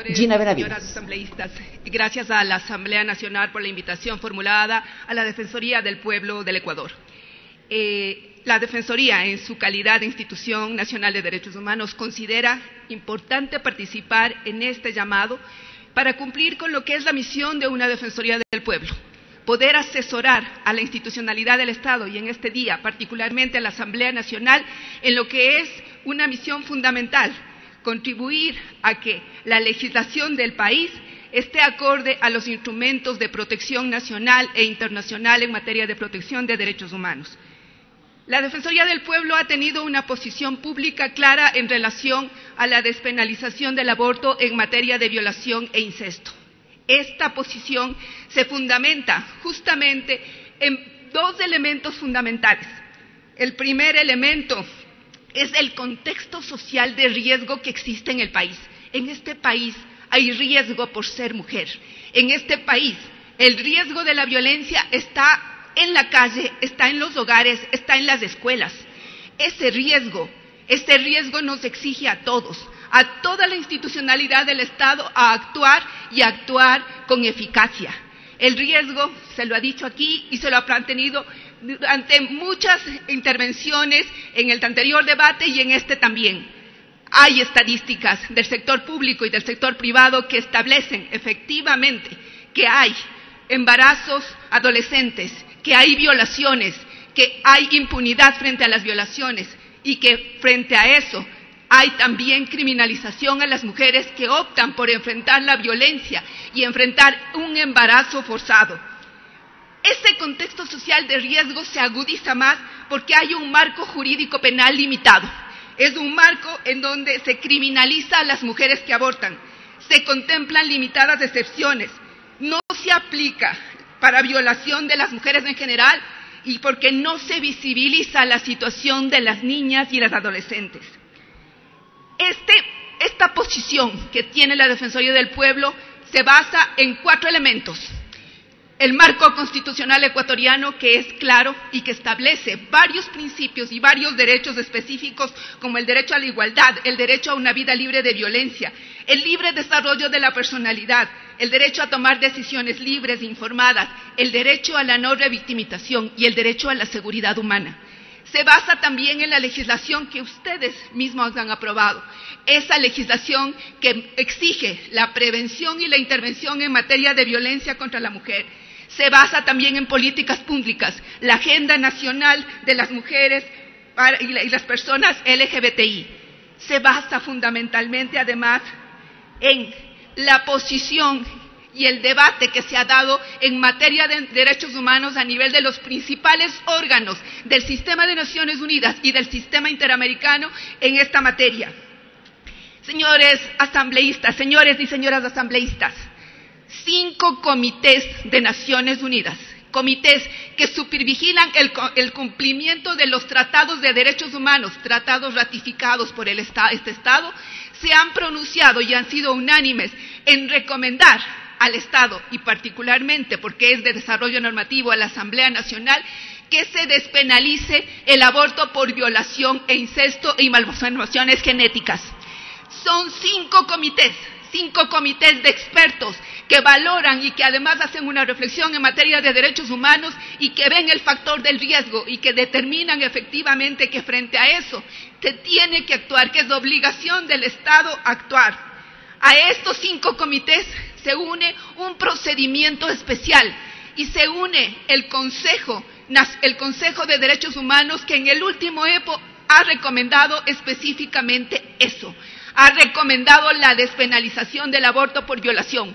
Gina Benavides. Señoras asambleístas, gracias a la Asamblea Nacional por la invitación formulada a la Defensoría del Pueblo del Ecuador. La Defensoría, en su calidad de Institución Nacional de Derechos Humanos, considera importante participar en este llamado para cumplir con lo que es la misión de una Defensoría del Pueblo: poder asesorar a la institucionalidad del Estado y en este día, particularmente a la Asamblea Nacional, en lo que es una misión fundamental: contribuir a que la legislación del país esté acorde a los instrumentos de protección nacional e internacional en materia de protección de derechos humanos. La Defensoría del Pueblo ha tenido una posición pública clara en relación a la despenalización del aborto en materia de violación e incesto. Esta posición se fundamenta justamente en dos elementos fundamentales. El primer elemento es el contexto social de riesgo que existe en el país. En este país hay riesgo por ser mujer. En este país el riesgo de la violencia está en la calle, está en los hogares, está en las escuelas. Ese riesgo nos exige a todos, a toda la institucionalidad del Estado, a actuar y a actuar con eficacia. El riesgo, se lo ha dicho aquí y se lo ha mantenido durante muchas intervenciones en el anterior debate y en este también. Hay estadísticas del sector público y del sector privado que establecen efectivamente que hay embarazos adolescentes, que hay violaciones, que hay impunidad frente a las violaciones y que frente a eso hay también criminalización a las mujeres que optan por enfrentar la violencia y enfrentar un embarazo forzado. Ese contexto social de riesgo se agudiza más porque hay un marco jurídico penal limitado. Es un marco en donde se criminaliza a las mujeres que abortan, se contemplan limitadas excepciones, no se aplica para violación de las mujeres en general y porque no se visibiliza la situación de las niñas y las adolescentes. Esta posición que tiene la Defensoría del Pueblo se basa en 4 elementos. El marco constitucional ecuatoriano, que es claro y que establece varios principios y varios derechos específicos, como el derecho a la igualdad, el derecho a una vida libre de violencia, el libre desarrollo de la personalidad, el derecho a tomar decisiones libres e informadas, el derecho a la no revictimización y el derecho a la seguridad humana. Se basa también en la legislación que ustedes mismos han aprobado, esa legislación que exige la prevención y la intervención en materia de violencia contra la mujer. Se basa también en políticas públicas, la Agenda Nacional de las Mujeres y las personas LGBTI. Se basa fundamentalmente, además, en la posición y el debate que se ha dado en materia de derechos humanos a nivel de los principales órganos del sistema de Naciones Unidas y del sistema interamericano en esta materia. Señores asambleístas, señores y señoras asambleístas, 5 comités de Naciones Unidas, comités que supervigilan el cumplimiento de los tratados de derechos humanos, tratados ratificados por este Estado, se han pronunciado y han sido unánimes en recomendar al Estado, y particularmente porque es de desarrollo normativo a la Asamblea Nacional, que se despenalice el aborto por violación e incesto y malformaciones genéticas. Son 5 comités de expertos que valoran y que además hacen una reflexión en materia de derechos humanos y que ven el factor del riesgo y que determinan efectivamente que frente a eso se tiene que actuar, que es obligación del Estado actuar. A estos 5 comités se une un procedimiento especial y se une el Consejo de Derechos Humanos, que en el último EPO ha recomendado específicamente eso. Ha recomendado la despenalización del aborto por violación.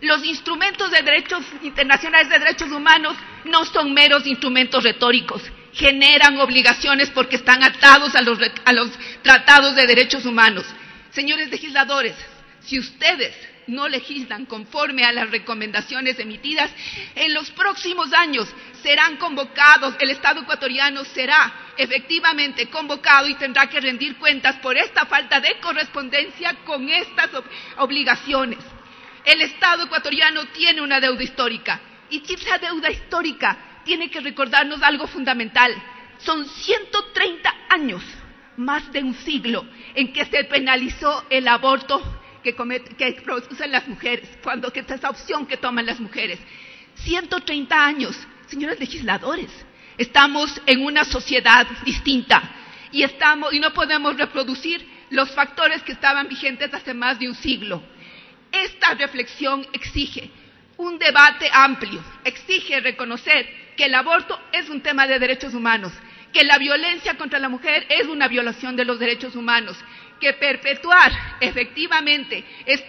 Los instrumentos de derechos internacionales de derechos humanos no son meros instrumentos retóricos, generan obligaciones porque están atados a los tratados de derechos humanos. Señores legisladores, si ustedes no legislan conforme a las recomendaciones emitidas, en los próximos años serán convocados, el Estado ecuatoriano será efectivamente convocado y tendrá que rendir cuentas por esta falta de correspondencia con estas obligaciones. El Estado ecuatoriano tiene una deuda histórica y esa deuda histórica tiene que recordarnos algo fundamental. Son 130 años, más de un siglo, en que se penalizó el aborto que producen las mujeres, que es esa opción que toman las mujeres. 130 años, señores legisladores, estamos en una sociedad distinta y no podemos reproducir los factores que estaban vigentes hace más de un siglo. Esta reflexión exige un debate amplio, exige reconocer que el aborto es un tema de derechos humanos, que la violencia contra la mujer es una violación de los derechos humanos, que perpetuar efectivamente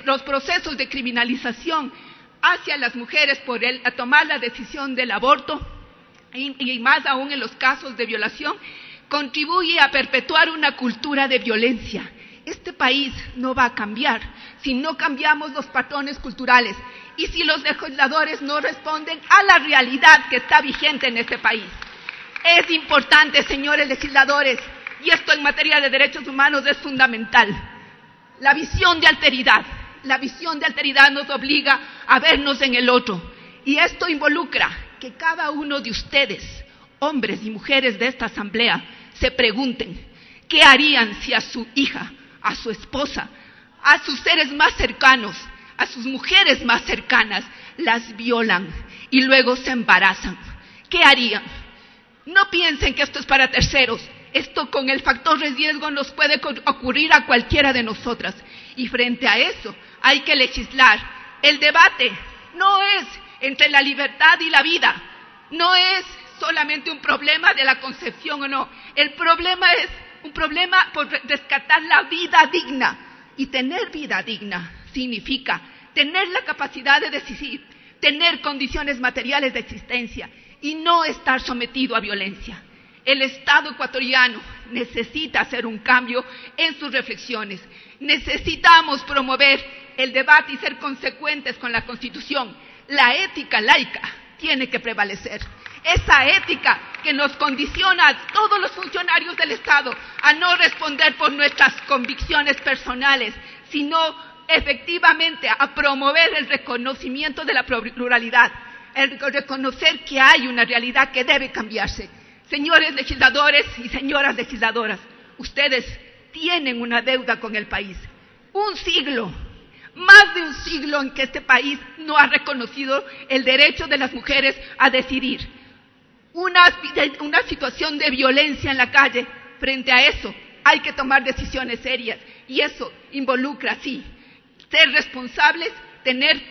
los procesos de criminalización hacia las mujeres por tomar la decisión del aborto, y más aún en los casos de violación, contribuye a perpetuar una cultura de violencia. Este país no va a cambiar si no cambiamos los patrones culturales y si los legisladores no responden a la realidad que está vigente en este país. Es importante, señores legisladores, y esto en materia de derechos humanos es fundamental, la visión de alteridad. La visión de alteridad nos obliga a vernos en el otro, y esto involucra que cada uno de ustedes, hombres y mujeres de esta asamblea, se pregunten qué harían si a su hija, a su esposa, a sus seres más cercanos, a sus mujeres más cercanas, las violan y luego se embarazan. ¿Qué harían? No piensen que esto es para terceros. Esto con el factor de riesgo nos puede ocurrir a cualquiera de nosotras. Y frente a eso hay que legislar. El debate no es entre la libertad y la vida. No es solamente un problema de la concepción o no. El problema es un problema por rescatar la vida digna. Y tener vida digna significa tener la capacidad de decidir, tener condiciones materiales de existencia y no estar sometido a violencia. El Estado ecuatoriano necesita hacer un cambio en sus reflexiones. Necesitamos promover el debate y ser consecuentes con la Constitución. La ética laica tiene que prevalecer. Esa ética que nos condiciona a todos los funcionarios del Estado a no responder por nuestras convicciones personales, sino efectivamente a promover el reconocimiento de la pluralidad, el reconocer que hay una realidad que debe cambiarse. Señores legisladores y señoras legisladoras, ustedes tienen una deuda con el país. Un siglo, más de un siglo en que este país no ha reconocido el derecho de las mujeres a decidir. Una situación de violencia en la calle. Frente a eso hay que tomar decisiones serias y eso involucra, sí, ser responsables, tener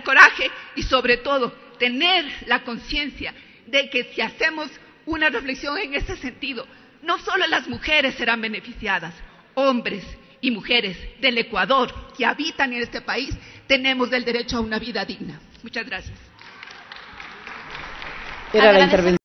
coraje y sobre todo tener la conciencia de que si hacemos una reflexión en ese sentido, no solo las mujeres serán beneficiadas, hombres y mujeres del Ecuador que habitan en este país tenemos el derecho a una vida digna. Muchas gracias. Era la intervención.